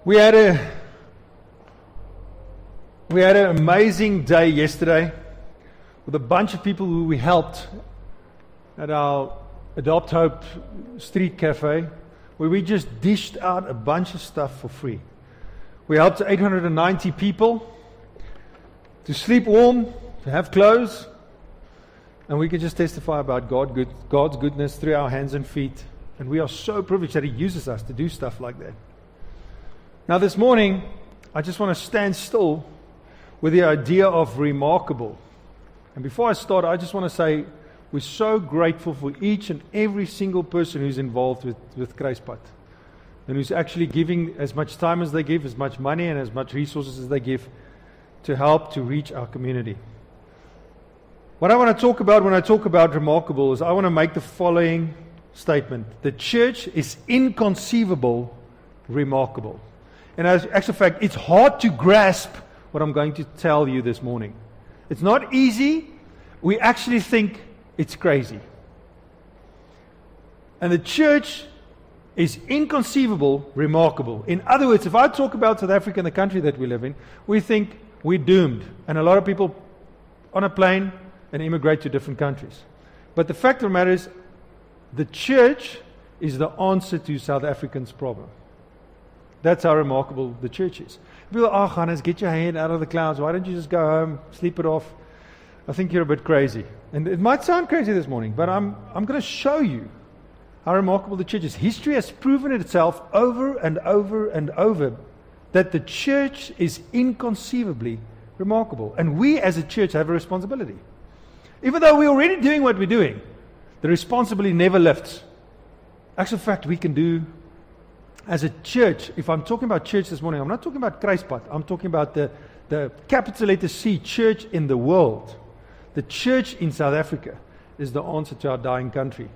We had an amazing day yesterday with a bunch of people who we helped at our Adopt Hope street cafe, where we just dished out a bunch of stuff for free. We helped 890 people to sleep warm, to have clothes, and we can just testify about God's goodness through our hands and feet. And we are so privileged that He uses us to do stuff like that. Now this morning, I just want to stand still with the idea of remarkable. And before I start, I just want to say we're so grateful for each and every single person who's involved with Kruispad, and who's actually giving as much time as they give, as much money and as much resources as they give to help to reach our community. What I want to talk about when I talk about remarkable is I want to make the following statement. The church is inconceivable, remarkable. And as actual fact, it's hard to grasp what I'm going to tell you this morning. It's not easy. We actually think it's crazy. And the church is inconceivable, remarkable. In other words, if I talk about South Africa and the country that we live in, we think we're doomed. And a lot of people on a plane and immigrate to different countries. But the fact of the matter is, the church is the answer to South Africans' problem. That's how remarkable the church is. People, Hannes, get your head out of the clouds. Why don't you just go home, sleep it off? I think you're a bit crazy. And it might sound crazy this morning, but I'm going to show you how remarkable the church is. History has proven itself over and over and over that the church is inconceivably remarkable. And we as a church have a responsibility. Even though we're already doing what we're doing, the responsibility never lifts. Actual fact, we can do as a church. If I'm talking about church this morning, I'm not talking about Kruispad. I'm talking about the capital letter C, church in the world. The church in South Africa is the answer to our dying country.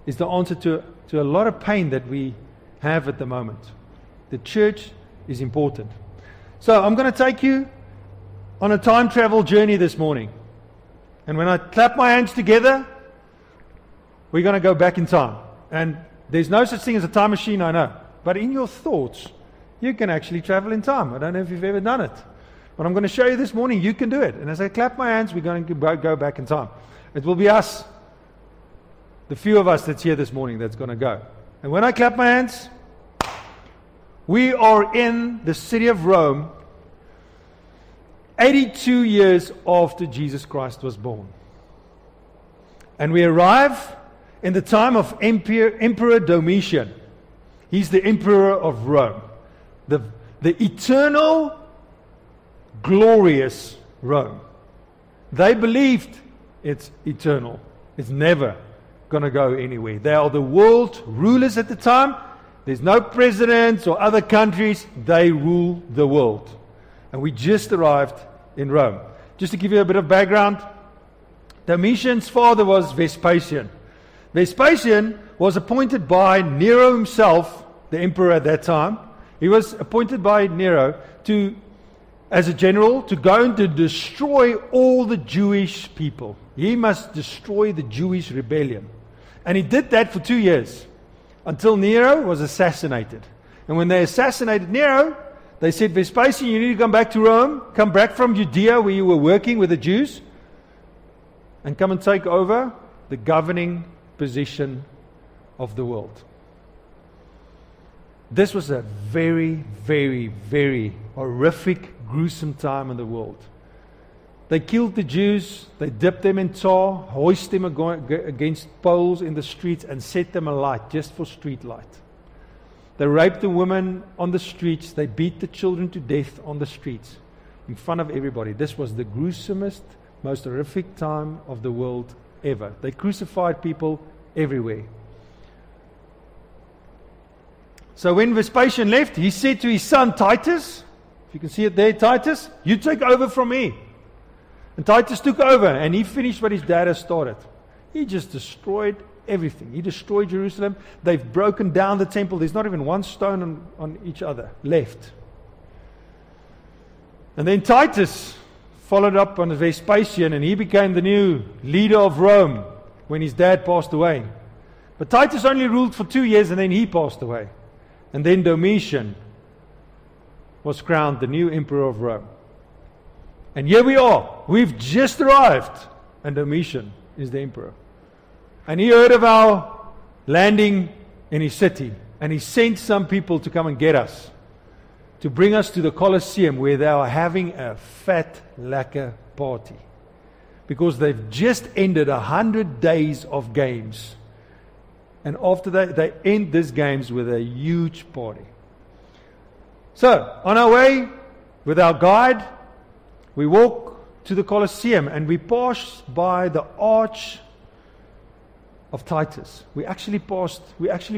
Is the answer to a lot of pain that we have at the moment. The church is important. So I'm going to take you on a time travel journey this morning. And when I clap my hands together, we're going to go back in time. And there's no such thing as a time machine, I know. But in your thoughts, you can actually travel in time. I don't know if you've ever done it. But I'm going to show you this morning, you can do it. And as I clap my hands, we're going to go back in time. It will be us, the few of us that's here this morning, that's going to go. And when I clap my hands, we are in the city of Rome, 82 years after Jesus Christ was born. And we arrive in the time of Emperor Domitian. He's the emperor of Rome. The eternal, glorious Rome. They believed it's eternal. It's never going to go anywhere. They are the world rulers at the time. There's no presidents or other countries. They rule the world. And we just arrived in Rome. Just to give you a bit of background, Domitian's father was Vespasian. Vespasian was appointed by Nero himself, the emperor at that time. He was appointed by Nero as a general to go and to destroy all the Jewish people. He must destroy the Jewish rebellion. And he did that for 2 years until Nero was assassinated. And when they assassinated Nero, they said, Vespasian, you need to come back to Rome, come back from Judea where you were working with the Jews, and come and take over the governing position of the world. This was a very, very, very horrific, gruesome time in the world. They killed the Jews, they dipped them in tar, hoisted them against poles in the streets and set them alight just for street light. They raped the women on the streets, they beat the children to death on the streets in front of everybody. This was the gruesomest, most horrific time of the world ever. They crucified people everywhere. So when Vespasian left, he said to his son Titus, if you can see it there, Titus, you take over from me. And Titus took over, and he finished what his dad had started. He just destroyed everything. He destroyed Jerusalem. They've broken down the temple. There's not even one stone on each other left. And then Titus followed up on Vespasian, and he became the new leader of Rome when his dad passed away. But Titus only ruled for 2 years, and then he passed away. And then Domitian was crowned the new emperor of Rome. And here we are. We've just arrived. And Domitian is the emperor. And he heard of our landing in his city. And he sent some people to come and get us, to bring us to the Colosseum, where they are having a fat lacquer party. Because they've just ended 100 days of games. And after that, they end these games with a huge party. So, on our way with our guide, we walk to the Colosseum and we pass by the arch of Titus. We actually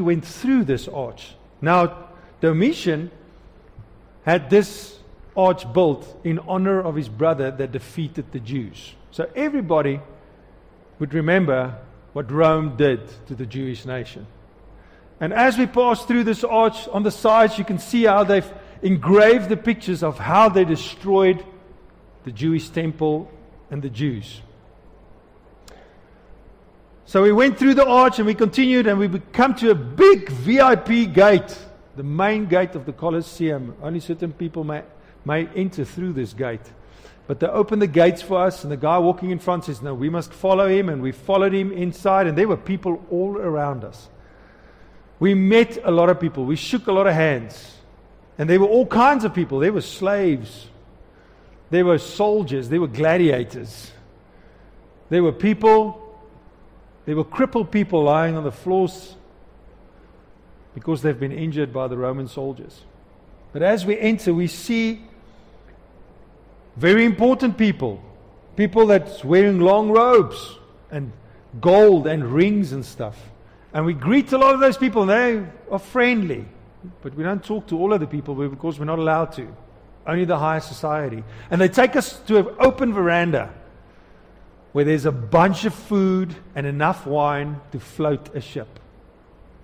went through this arch. Now, Domitian had this arch built in honor of his brother that defeated the Jews. So everybody would remember what Rome did to the Jewish nation. And as we pass through this arch, on the sides you can see how they've engraved the pictures of how they destroyed the Jewish temple and the Jews. So we went through the arch and we continued, and we come to a big VIP gate, the main gate of the Colosseum. Only certain people may enter through this gate. But they opened the gates for us, and the guy walking in front says, no, we must follow him. And we followed him inside, and there were people all around us. We met a lot of people. We shook a lot of hands. And there were all kinds of people. There were slaves. There were soldiers. There were gladiators. There were people. There were crippled people lying on the floors because they've been injured by the Roman soldiers. But as we enter, we see very important people. People that's wearing long robes and gold and rings and stuff. And we greet a lot of those people, and they are friendly. But we don't talk to all of the people because we're not allowed to. Only the higher society. And they take us to an open veranda where there's a bunch of food and enough wine to float a ship.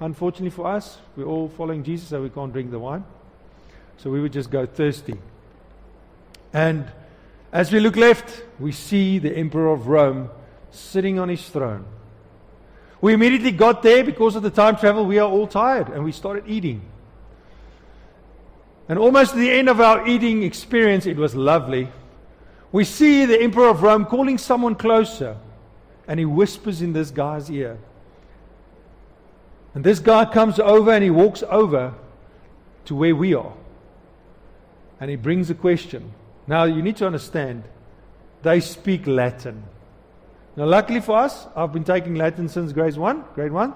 Unfortunately for us, we're all following Jesus, so we can't drink the wine. So we would just go thirsty. And as we look left, we see the Emperor of Rome sitting on his throne. We immediately got there because of the time travel. We are all tired, and we started eating. And almost at the end of our eating experience, it was lovely. We see the Emperor of Rome calling someone closer, and he whispers in this guy's ear. And this guy comes over, and he walks over to where we are. And he brings a question. Now, you need to understand, they speak Latin. Now, luckily for us, I've been taking Latin since grade one,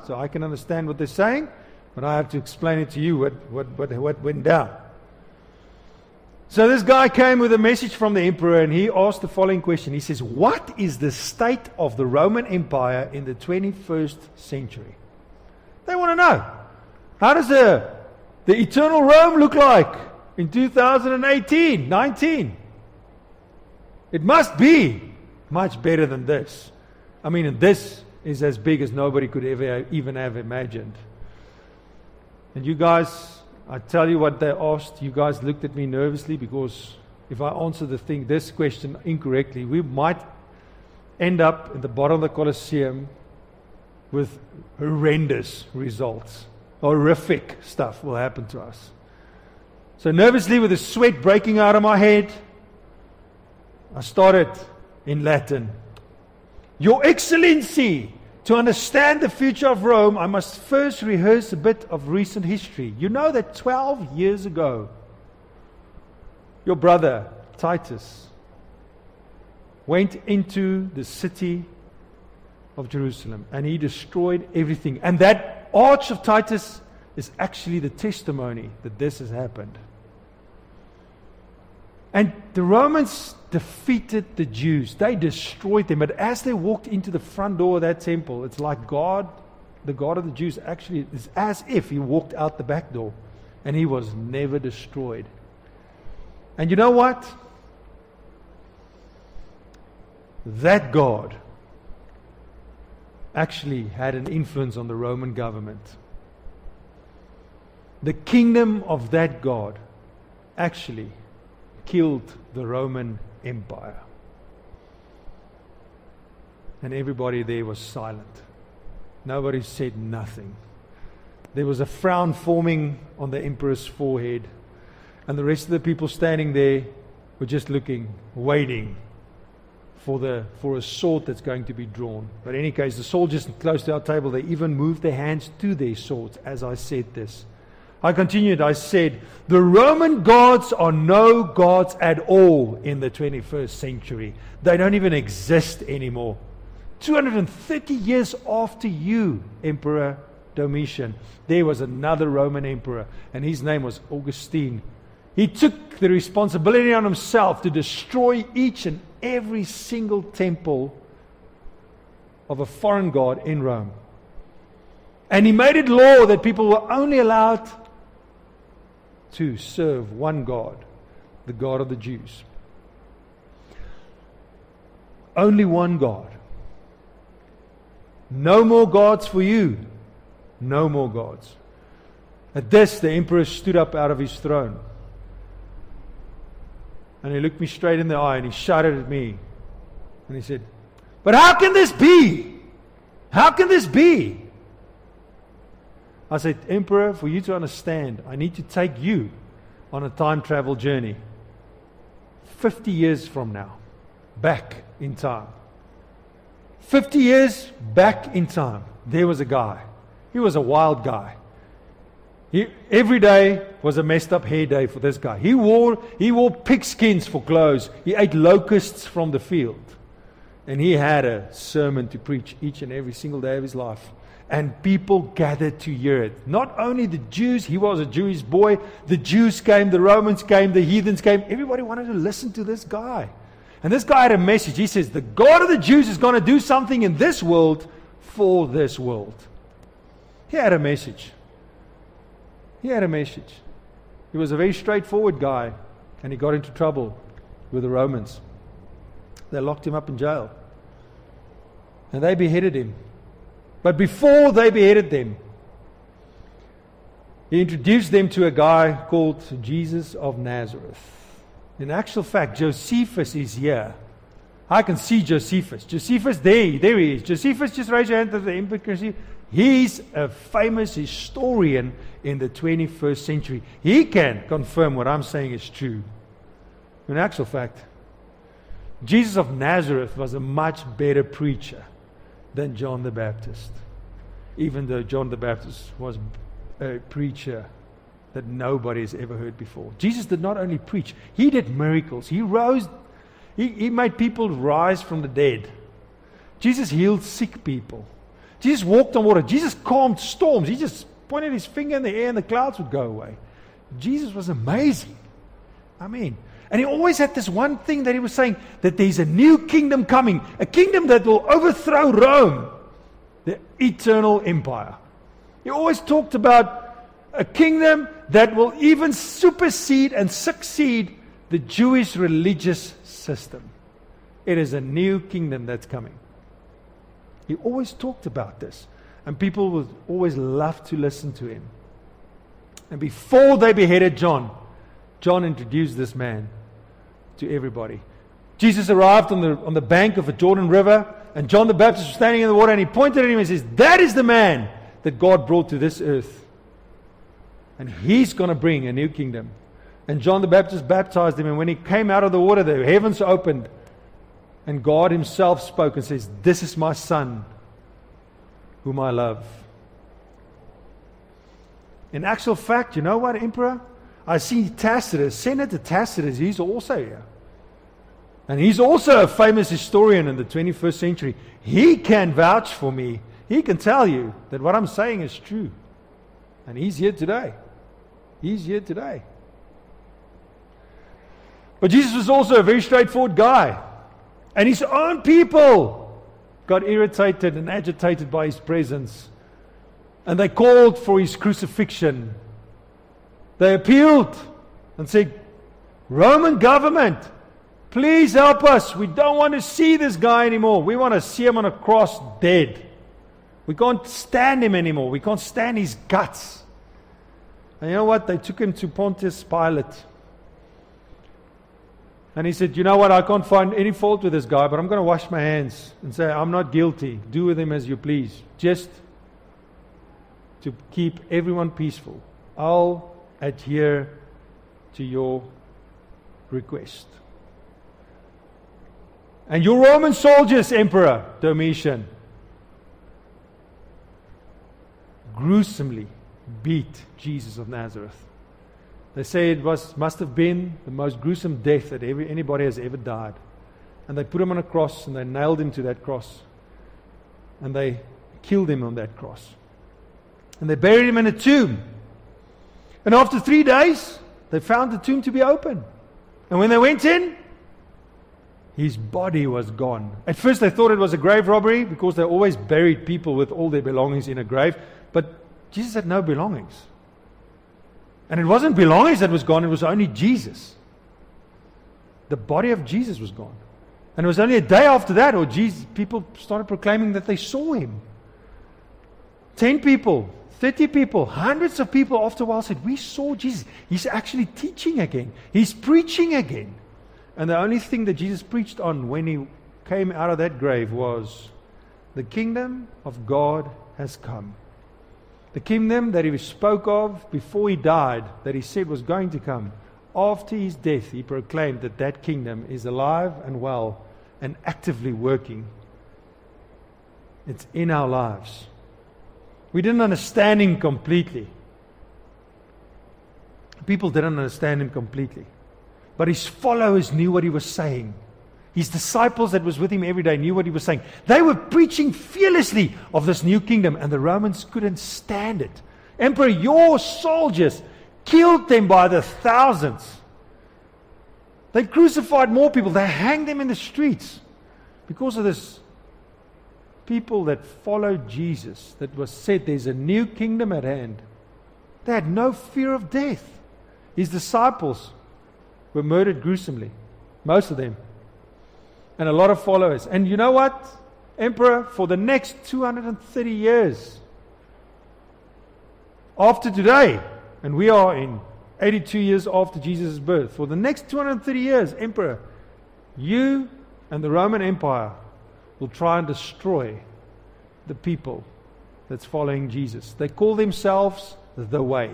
so I can understand what they're saying, but I have to explain it to you what went down. So this guy came with a message from the emperor, and he asked the following question. He says, what is the state of the Roman Empire in the 21st century? They want to know. How does the eternal Rome look like in 2018, 19? It must be much better than this. I mean, this is as big as nobody could ever even have imagined. And you guys, I tell you what they asked. You guys looked at me nervously because if I answer this question incorrectly, we might end up at the bottom of the Colosseum with horrendous results. Horrific stuff will happen to us. So nervously, with the sweat breaking out of my head, I started in Latin. Your Excellency, to understand the future of Rome, I must first rehearse a bit of recent history. You know that 12 years ago, your brother, Titus, went into the city of Jerusalem and he destroyed everything. And that arch of Titus is actually the testimony that this has happened. And the Romans defeated the Jews. They destroyed them. But as they walked into the front door of that temple, it's like God, the God of the Jews, actually is as if he walked out the back door and he was never destroyed. And you know what? That God actually had an influence on the Roman government. The kingdom of that God actually killed the Roman Empire. And everybody there was silent. Nobody said nothing. There was a frown forming on the emperor's forehead. And the rest of the people standing there were just looking, waiting for a sword that's going to be drawn. But in any case, the soldiers close to our table, they even moved their hands to their swords as I said this. I continued, I said, the Roman gods are no gods at all in the 21st century. They don't even exist anymore. 230 years after you, Emperor Domitian, there was another Roman emperor, and his name was Augustine. He took the responsibility on himself to destroy each and every single temple of a foreign god in Rome. And he made it law that people were only allowed to serve one God, the God of the Jews. Only one God. No more gods for you. No more gods. At this, the emperor stood up out of his throne. And he looked me straight in the eye and he shouted at me. And he said, "But how can this be? How can this be?" I said, "Emperor, for you to understand, I need to take you on a time travel journey. 50 years from now, back in time. 50 years back in time, there was a guy. He was a wild guy. Every day was a messed up hair day for this guy. He wore pigskins for clothes. He ate locusts from the field. And he had a sermon to preach each and every single day of his life. And people gathered to hear it. Not only the Jews, he was a Jewish boy. The Jews came, the Romans came, the heathens came. Everybody wanted to listen to this guy. And this guy had a message. He says, the God of the Jews is going to do something in this world for this world. He had a message. He had a message. He was a very straightforward guy, and he got into trouble with the Romans. They locked him up in jail. And they beheaded him. But before they beheaded them, he introduced them to a guy called Jesus of Nazareth. In actual fact, Josephus is here. I can see Josephus. Josephus, there he is. Josephus, just raise your hand to the emperor. He's a famous historian in the 21st century. He can confirm what I'm saying is true. In actual fact, Jesus of Nazareth was a much better preacher than John the Baptist. Even though John the Baptist was a preacher that nobody has ever heard before. Jesus did not only preach, he did miracles. He rose, he made people rise from the dead. Jesus healed sick people. Jesus walked on water. Jesus calmed storms. He just pointed his finger in the air and the clouds would go away. Jesus was amazing. And he always had this one thing that he was saying, that there's a new kingdom coming, a kingdom that will overthrow Rome, the eternal empire. He always talked about a kingdom that will even supersede and succeed the Jewish religious system. It is a new kingdom that's coming. He always talked about this, and people would always love to listen to him. And before they beheaded John introduced this man to everybody. Jesus arrived on the bank of the Jordan River, and John the Baptist was standing in the water, and he pointed at him and says, "That is the man that God brought to this earth. And he's going to bring a new kingdom." And John the Baptist baptized him, and when he came out of the water, the heavens opened, and God himself spoke and says, "This is my son, whom I love." In actual fact, you know what, Emperor? I see Tacitus, Senator Tacitus, he's also here. And he's also a famous historian in the 21st century. He can vouch for me. He can tell you that what I'm saying is true. And he's here today. He's here today. But Jesus was also a very straightforward guy. And his own people got irritated and agitated by his presence. And they called for his crucifixion. They appealed and said, "Roman government, please help us. We don't want to see this guy anymore. We want to see him on a cross dead. We can't stand him anymore. We can't stand his guts." And you know what? They took him to Pontius Pilate. And he said, "You know what? I can't find any fault with this guy, but I'm going to wash my hands and say, I'm not guilty. Do with him as you please. Just to keep everyone peaceful. I'll adhere to your request. And your Roman soldiers, Emperor Domitian, gruesomely beat Jesus of Nazareth. They say it must have been the most gruesome death that anybody has ever died. And they put him on a cross and they nailed him to that cross. And they killed him on that cross. And they buried him in a tomb. And after 3 days, they found the tomb to be open. And when they went in, his body was gone. At first they thought it was a grave robbery because they always buried people with all their belongings in a grave. But Jesus had no belongings. And it wasn't belongings that was gone, it was only Jesus. The body of Jesus was gone. And it was only a day after that, people started proclaiming that they saw him. 10 people, 30 people, hundreds of people after a while said, we saw Jesus. He's actually teaching again. He's preaching again. And the only thing that Jesus preached on when he came out of that grave was, the kingdom of God has come. The kingdom that he spoke of before he died, that he said was going to come. After his death, he proclaimed that that kingdom is alive and well and actively working. It's in our lives. We didn't understand him completely. People didn't understand him completely. But his followers knew what he was saying. His disciples that was with him every day knew what he was saying. They were preaching fearlessly of this new kingdom, and the Romans couldn't stand it. Emperor, your soldiers killed them by the thousands. They crucified more people. They hanged them in the streets because of this. People that followed Jesus, that was said there's a new kingdom at hand. They had no fear of death. His disciples were murdered gruesomely, most of them, and a lot of followers. And you know what, Emperor, for the next 230 years after today, and we are in 82 years after Jesus' birth, for the next 230 years, Emperor, you and the Roman Empire will try and destroy the people that's following Jesus. They call themselves the Way.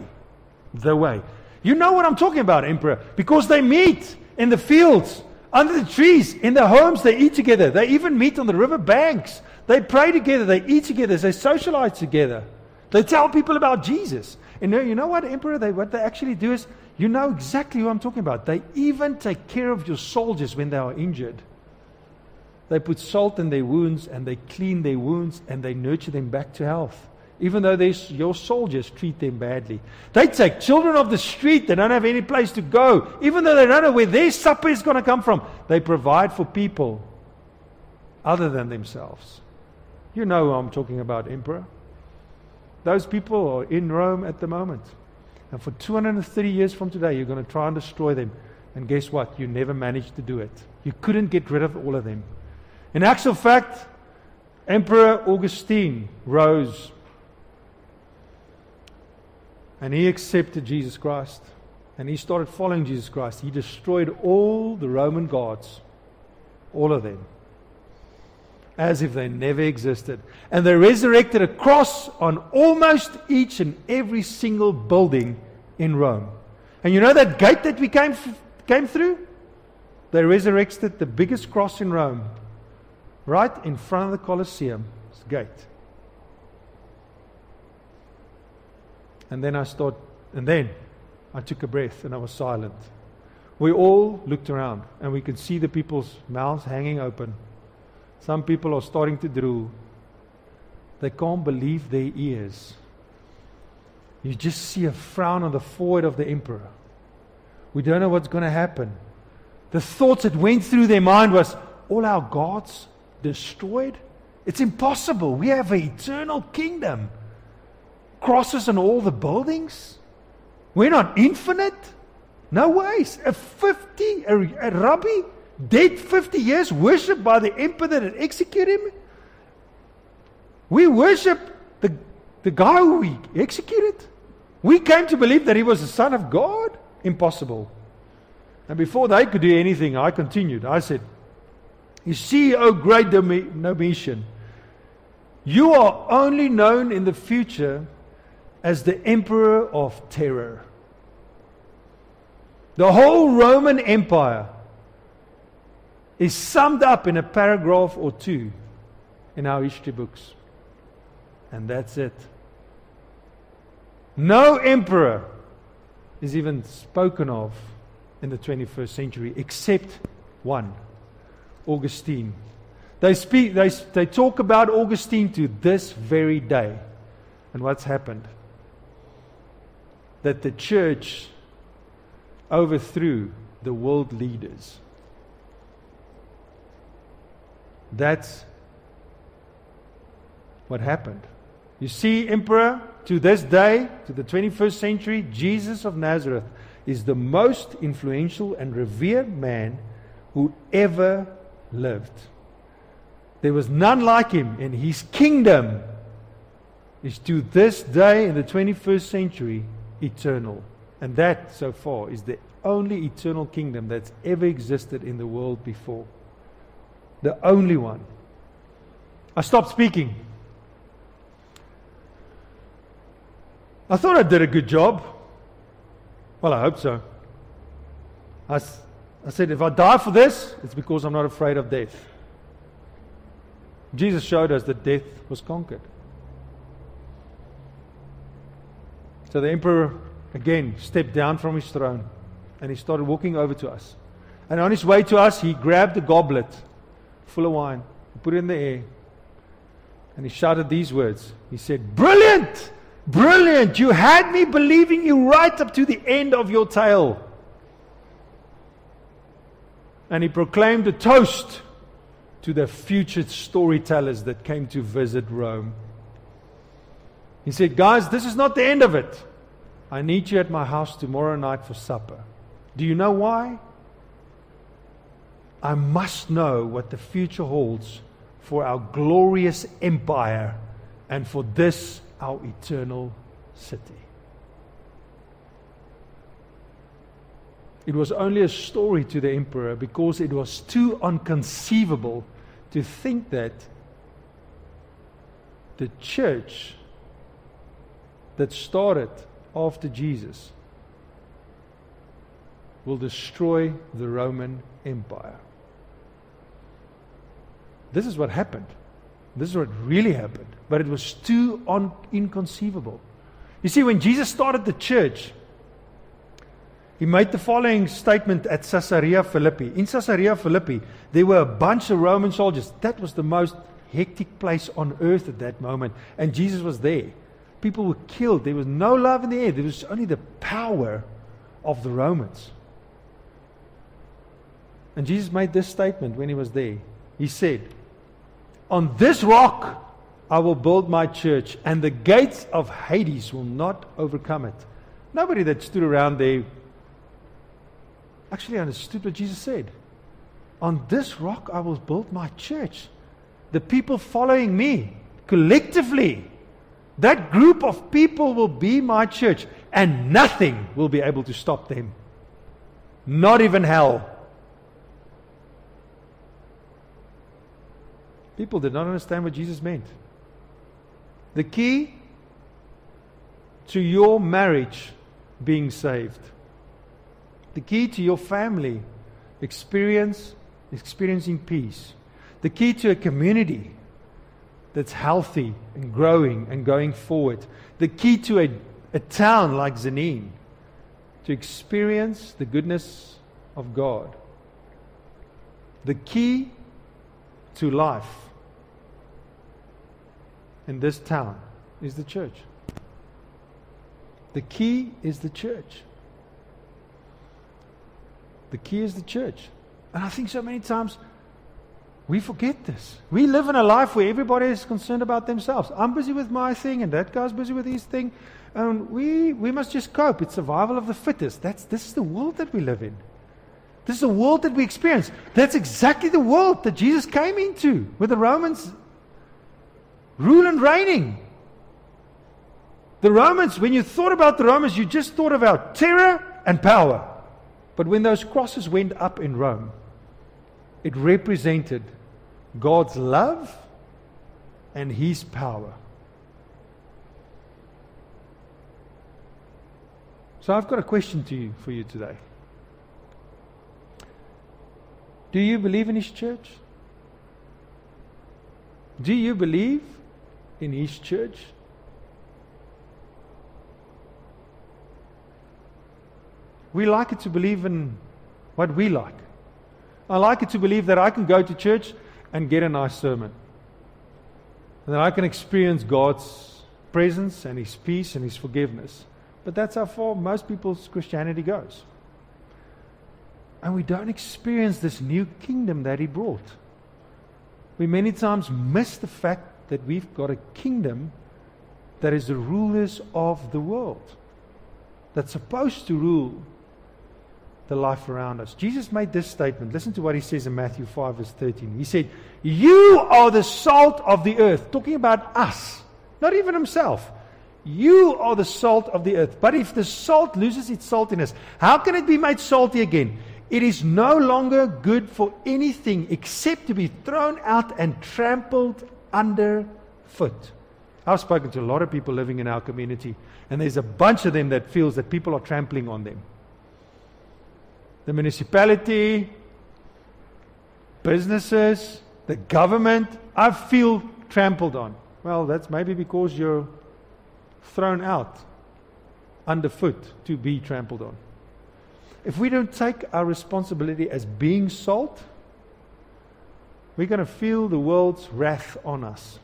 The Way. You know what I'm talking about, Emperor, because they meet in the fields, under the trees, in their homes. They eat together. They even meet on the river banks. They pray together. They eat together. They socialize together. They tell people about Jesus. And you know what, Emperor? What they actually do is, you know exactly who I'm talking about. They even take care of your soldiers when they are injured. They put salt in their wounds, and they clean their wounds, and they nurture them back to health. Even though your soldiers treat them badly. They take children off the street. They don't have any place to go. Even though they don't know where their supper is going to come from. They provide for people other than themselves. You know who I'm talking about, Emperor. Those people are in Rome at the moment. And for 230 years from today, you're going to try and destroy them. And guess what? You never managed to do it. You couldn't get rid of all of them. In actual fact, Emperor Augustine rose. And he accepted Jesus Christ. And he started following Jesus Christ. He destroyed all the Roman gods. All of them. As if they never existed. And they resurrected a cross on almost each and every single building in Rome. And you know that gate that we came through? They resurrected the biggest cross in Rome. Right in front of the Colosseum. Gate. And then I took a breath and I was silent. We all looked around and we could see the people's mouths hanging open. Some people are starting to drool. They can't believe their ears. You just see a frown on the forehead of the emperor. We don't know what's going to happen. The thoughts that went through their mind was, all our gods destroyed? It's impossible. We have an eternal kingdom. Crosses on all the buildings? We're not infinite? No ways. A rabbi, dead 50 years, worshipped by the emperor that had executed him? We worship the guy who we executed? We came to believe that he was the Son of God? Impossible. And before they could do anything, I continued. I said, you see, O great Domitian, you are only known in the future as the emperor of terror. The whole Roman Empire is summed up in a paragraph or two in our history books. And that's it. No emperor is even spoken of in the 21st century except one, Augustine. They talk about Augustine to this very day. And what's happened? That the church overthrew the world leaders. That's what happened. You see, emperor, to this day, to the 21st century, Jesus of Nazareth is the most influential and revered man who ever lived. There was none like him, and his kingdom is to this day in the 21st century eternal. And that, so far, is the only eternal kingdom that's ever existed in the world before. The only one. I stopped speaking. I thought I did a good job. Well, I hope so. I said, if I die for this, it's because I'm not afraid of death. Jesus showed us that death was conquered. So the emperor again stepped down from his throne and he started walking over to us. And on his way to us, he grabbed a goblet full of wine, put it in the air, and he shouted these words. He said, "Brilliant! Brilliant! You had me believing you right up to the end of your tale." And he proclaimed a toast to the future storytellers that came to visit Rome. He said, "Guys, this is not the end of it. I need you at my house tomorrow night for supper. Do you know why? I must know what the future holds for our glorious empire and for this, our eternal city." It was only a story to the emperor because it was too inconceivable to think that the church that started after Jesus will destroy the Roman Empire. This is what happened. This is what really happened. But it was too inconceivable. You see, when Jesus started the church, he made the following statement at Caesarea Philippi. In Caesarea Philippi, there were a bunch of Roman soldiers. That was the most hectic place on earth at that moment. And Jesus was there. People were killed. There was no love in the air. There was only the power of the Romans. And Jesus made this statement when he was there. He said, "On this rock I will build my church, and the gates of Hades will not overcome it." Nobody that stood around there actually understood what Jesus said. On this rock I will build my church. The people following me, collectively, that group of people will be my church, and nothing will be able to stop them. Not even hell. People did not understand what Jesus meant. The key to your marriage being saved, the key to your family experiencing peace, the key to a community that's healthy and growing and going forward, the key to a town like Zanin to experience the goodness of God, the key to life in this town is the church. The key is the church. The key is the church. And I think so many times we forget this. We live in a life where everybody is concerned about themselves. I'm busy with my thing, and that guy's busy with his thing. And we must just cope. It's survival of the fittest. This is the world that we live in. This is the world that we experience. That's exactly the world that Jesus came into, with the Romans rule and reigning. The Romans, when you thought about the Romans, you just thought about terror and power. But when those crosses went up in Rome, it represented God's love and His power. So I've got a question for you today. Do you believe in His church? Do you believe in His church? We like it to believe in what we like. I like it to believe that I can go to church and get a nice sermon. And that I can experience God's presence and His peace and His forgiveness. But that's how far most people's Christianity goes. And we don't experience this new kingdom that He brought. We many times miss the fact that we've got a kingdom that is the rulers of the world, that's supposed to rule the life around us. Jesus made this statement. Listen to what He says in Matthew 5 verse 13. He said, "You are the salt of the earth." Talking about us, not even Himself. You are the salt of the earth. But if the salt loses its saltiness, how can it be made salty again? It is no longer good for anything except to be thrown out and trampled underfoot. I've spoken to a lot of people living in our community, and there's a bunch of them that feels that people are trampling on them. The municipality, businesses, the government, I feel trampled on. Well, that's maybe because you're thrown out underfoot to be trampled on. If we don't take our responsibility as being salt, we're going to feel the world's wrath on us.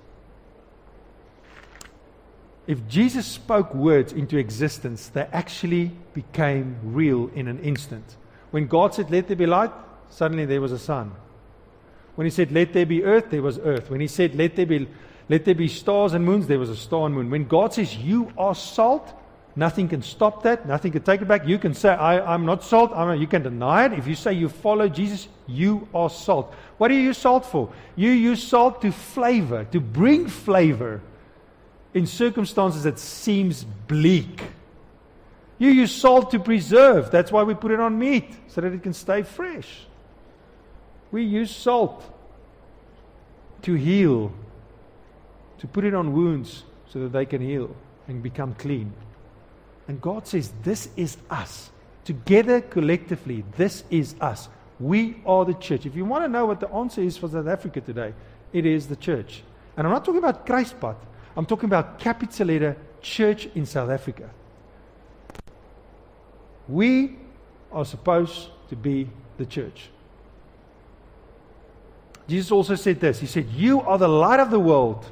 If Jesus spoke words into existence, they actually became real in an instant. When God said, "Let there be light," suddenly there was a sun. When He said, "Let there be earth," there was earth. When He said, let there be stars and moons," there was a star and moon. When God says, "You are salt," nothing can stop that. Nothing can take it back. You can say, I'm not salt. You can deny it. If you say you follow Jesus, you are salt. What do you use salt for? You use salt to flavor, to bring flavor in circumstances that seems bleak. You use salt to preserve. That's why we put it on meat, so that it can stay fresh. We use salt to heal, to put it on wounds so that they can heal and become clean. And God says, this is us. Together, collectively, this is us. We are the church. If you want to know what the answer is for South Africa today, it is the church. And I'm not talking about Kruispad. I'm talking about capital letter church in South Africa. We are supposed to be the church. Jesus also said this. He said, "You are the light of the world.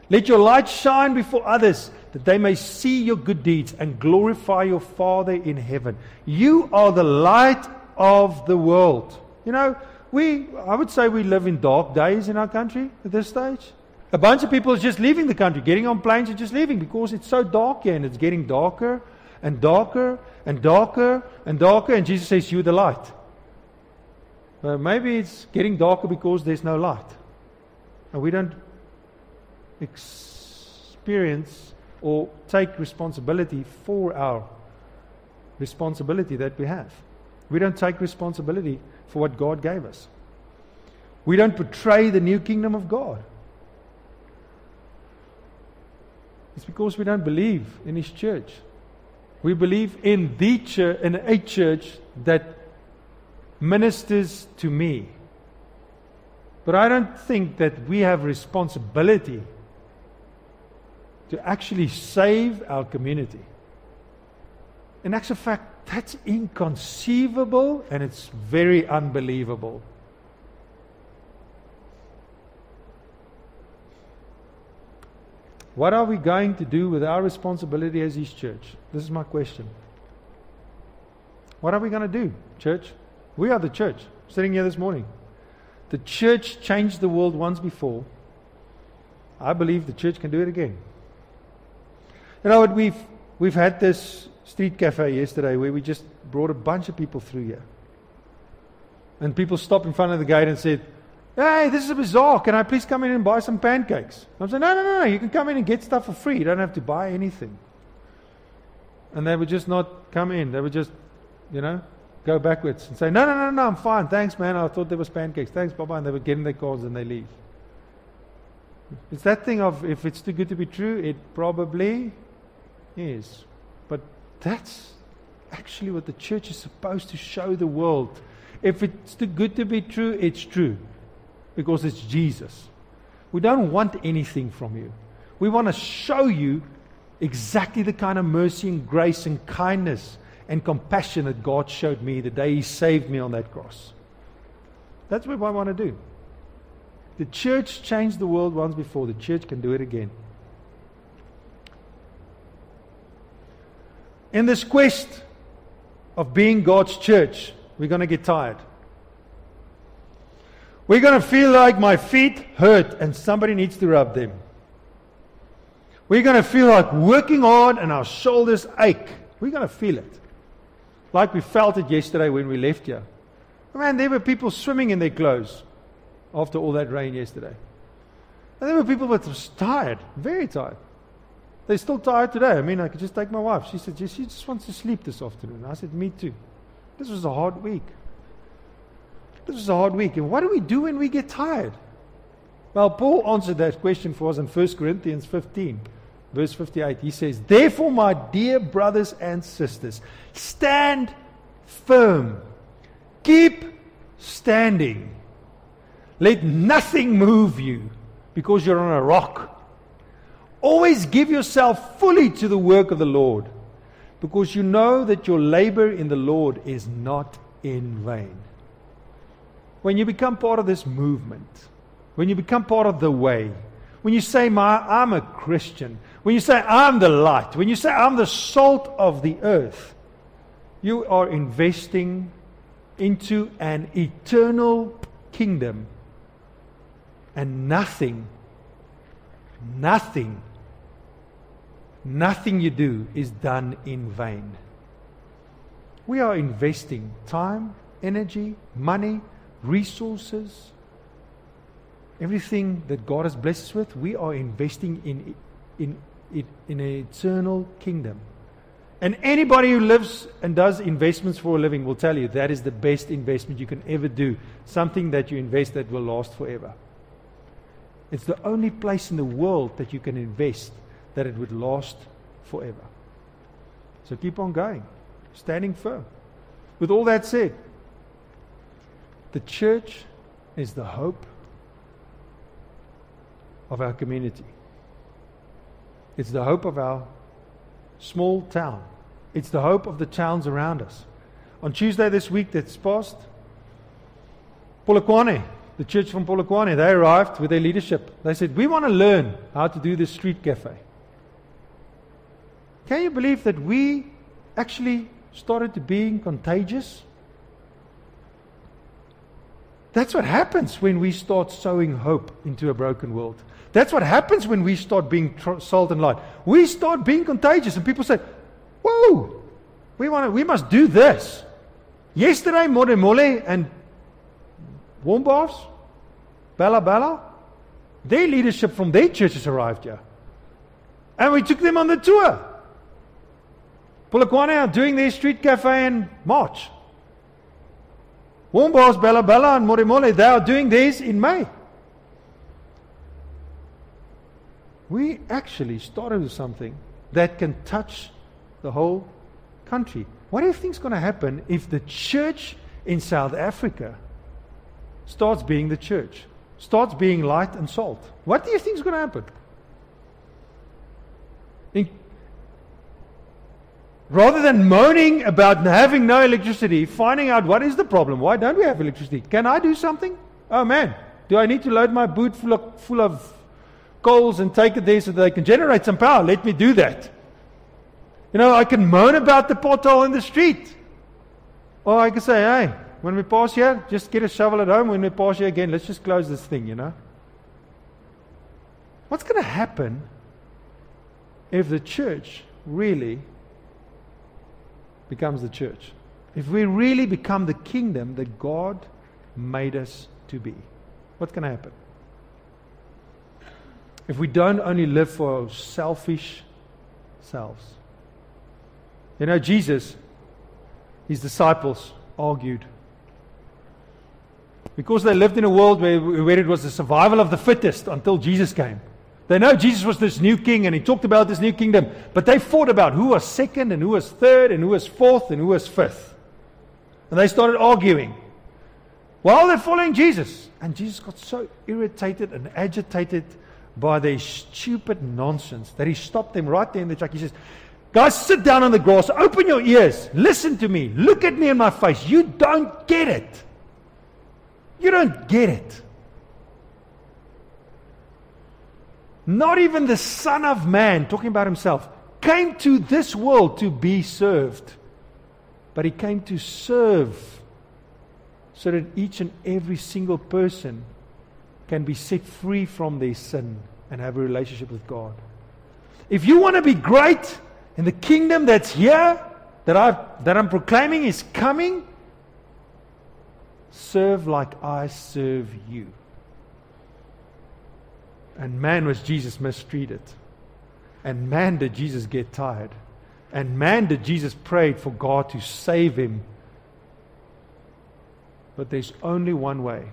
Let your light shine before others, that they may see your good deeds and glorify your Father in heaven." You are the light of the world. You know, I would say we live in dark days in our country at this stage. A bunch of people are just leaving the country, getting on planes and just leaving because it's so dark here, and it's getting darker and darker and darker and darker, and Jesus says, "You're the light." Maybe it's getting darker because there's no light. And we don't experience or take responsibility for our responsibility that we have. We don't take responsibility for what God gave us. We don't portray the new kingdom of God. It's because we don't believe in His church. We believe in the church, in a church that ministers to me. But I don't think that we have responsibility to actually save our community. In actual fact, that's inconceivable, and it's very unbelievable. What are we going to do with our responsibility as His church? This is my question. What are we going to do, church? We are the church, sitting here this morning. The church changed the world once before. I believe the church can do it again. You know what, we've had this street cafe yesterday where we just brought a bunch of people through here. And people stopped in front of the gate and said, "Hey, this is a bazaar. Can I please come in and buy some pancakes?" I'm saying, no. You can come in and get stuff for free. You don't have to buy anything. And they would just not come in. They would just, go backwards and say, no, I'm fine. Thanks, man. I thought there was pancakes. Thanks, bye-bye. And they would get in their cars and they leave. It's that thing of, if it's too good to be true, it probably is. But that's actually what the church is supposed to show the world. If it's too good to be true, it's true. Because it's Jesus. We don't want anything from you. We want to show you exactly the kind of mercy and grace and kindness and compassion that God showed me the day He saved me on that cross. That's what I want to do. The church changed the world once before. The church can do it again. In this quest of being God's church, we're going to get tired. We're going to feel like my feet hurt and somebody needs to rub them. We're going to feel like working hard and our shoulders ache. We're going to feel it. Like we felt it yesterday when we left here. Man, there were people swimming in their clothes after all that rain yesterday. And there were people that were tired, very tired. They're still tired today. I mean, I could just take my wife. She said, she just wants to sleep this afternoon. I said, me too. This was a hard week. This was a hard week. And what do we do when we get tired? Well, Paul answered that question for us in 1 Corinthians 15, verse 58. He says, therefore, my dear brothers and sisters, stand firm. Keep standing. Let nothing move you because you're on a rock. Always give yourself fully to the work of the Lord, because you know that your labor in the Lord is not in vain. When you become part of this movement, when you become part of the way, when you say, I'm a Christian, when you say, I'm the light, when you say, I'm the salt of the earth, you are investing into an eternal kingdom, and nothing you do is done in vain. We are investing time, energy, money, resources, everything that God has blessed us with. We are investing in an eternal kingdom. And anybody who lives and does investments for a living will tell you that is the best investment you can ever do. Something that you invest that will last forever. It's the only place in the world that you can invest that it would last forever. So keep on going, standing firm. With all that said, the church is the hope of our community. It's the hope of our small town. It's the hope of the towns around us. On Tuesday this week that's passed, Polokwane, the church from Polokwane, they arrived with their leadership. They said, we want to learn how to do this street cafe. Can you believe that we actually started to being contagious? That's what happens when we start sowing hope into a broken world. That's what happens when we start being salt and light. We start being contagious, and people say, whoa, we must do this. Yesterday, Modemole and warm baths, Bella Bella, their leadership from their churches arrived here. And we took them on the tour. Polokwane are doing their street cafe in March. Warm baths, Bella Bella and Modemole, they are doing theirs in May. We actually started with something that can touch the whole country. What do you think is going to happen if the church in South Africa starts being the church, starts being light and salt? What do you think is going to happen? Rather than moaning about having no electricity, finding out what is the problem. Why don't we have electricity? Can I do something? Oh man, do I need to load my boot full of coals and take it there so that they can generate some power? Let me do that. You know, I can moan about the pothole in the street. Or I can say, hey, when we pass here, just get a shovel at home. When we pass here again, let's just close this thing, you know. What's going to happen if the church really becomes the church? If we really become the kingdom that God made us to be, what's going to happen? If we don't only live for our selfish selves. You know, Jesus, his disciples argued. Because they lived in a world where it was the survival of the fittest until Jesus came. They know Jesus was this new king and he talked about this new kingdom, but they fought about who was second and who was third and who was fourth and who was fifth. And they started arguing. while they're following Jesus. And Jesus got so irritated and agitated by their stupid nonsense that he stopped them right there in the truck. He says, guys, sit down on the grass, open your ears, listen to me, look at me in my face. You don't get it. You don't get it. Not even the Son of Man, talking about himself, came to this world to be served. But he came to serve so that each and every single person can be set free from their sin and have a relationship with God. If you want to be great in the kingdom that's here, that I'm proclaiming is coming, serve like I serve you. And man, was Jesus mistreated. And man, did Jesus get tired. And man, did Jesus pray for God to save him. But there's only one way: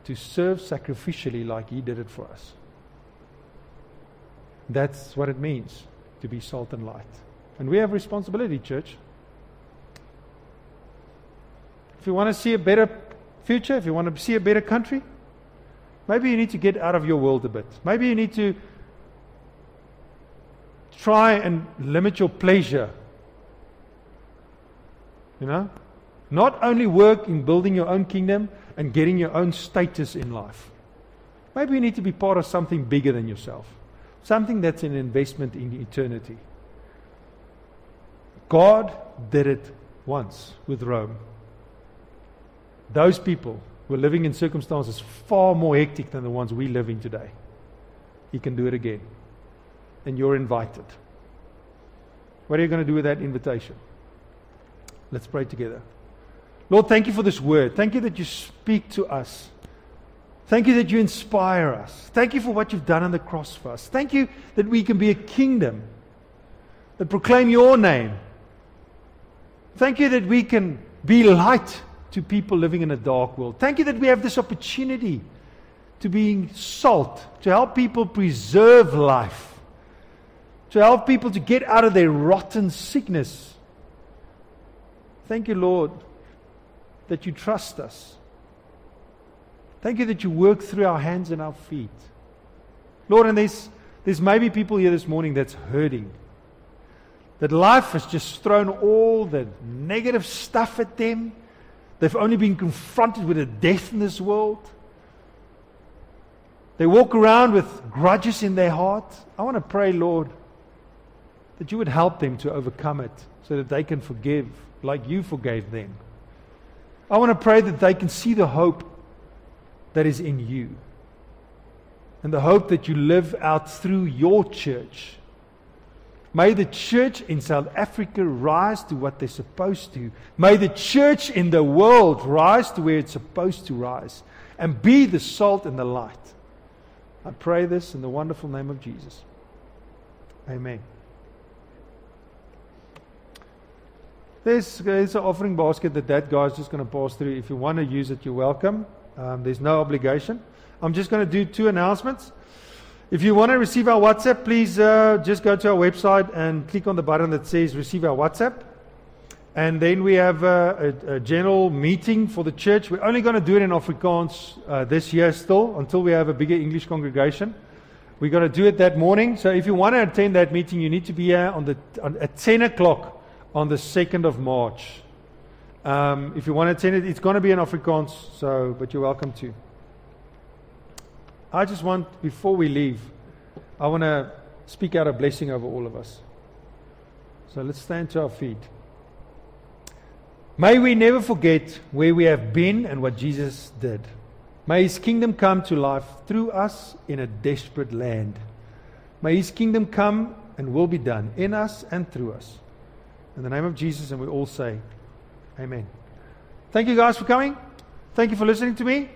to serve sacrificially like he did it for us. That's what it means to be salt and light. And we have responsibility, church. If you want to see a better future, if you want to see a better country, maybe you need to get out of your world a bit. Maybe you need to try and limit your pleasure. You know? Not only work in building your own kingdom and getting your own status in life. Maybe you need to be part of something bigger than yourself. Something that's an investment in eternity. God did it once with Rome. Those people were living in circumstances far more hectic than the ones we live in today. He can do it again. And you're invited. What are you going to do with that invitation? Let's pray together. Lord, thank you for this word. Thank you that you speak to us. Thank you that you inspire us. Thank you for what you've done on the cross for us. Thank you that we can be a kingdom that proclaim your name. Thank you that we can be light to people living in a dark world. Thank you that we have this opportunity to be salt, to help people preserve life, to help people to get out of their rotten sickness. Thank you, Lord, that you trust us. Thank you that you work through our hands and our feet. Lord, and there's maybe people here this morning that's hurting. That life has just thrown all the negative stuff at them. They've only been confronted with a death in this world. They walk around with grudges in their heart. I want to pray, Lord, that you would help them to overcome it so that they can forgive like you forgave them. I want to pray that they can see the hope that is in you and the hope that you live out through your church. May the church in South Africa rise to what they're supposed to. May the church in the world rise to where it's supposed to rise and be the salt and the light. I pray this in the wonderful name of Jesus. Amen. There's an offering basket that guy's just going to pass through. If you want to use it, you're welcome. There's no obligation. I'm just going to do 2 announcements. If you want to receive our WhatsApp, please just go to our website and click on the button that says Receive Our WhatsApp. And then we have a general meeting for the church. We're only going to do it in Afrikaans this year still, until we have a bigger English congregation. We're going to do it that morning. So if you want to attend that meeting, you need to be here at 10 o'clock on the 2nd of March. If you want to attend it, it's going to be in Afrikaans, but you're welcome to. I just want, before we leave, I want to speak out a blessing over all of us. So let's stand to our feet. May we never forget where we have been and what Jesus did. May His kingdom come to life through us in a desperate land. May His kingdom come and will be done in us and through us. In the name of Jesus, and we all say, Amen. Thank you guys for coming. Thank you for listening to me.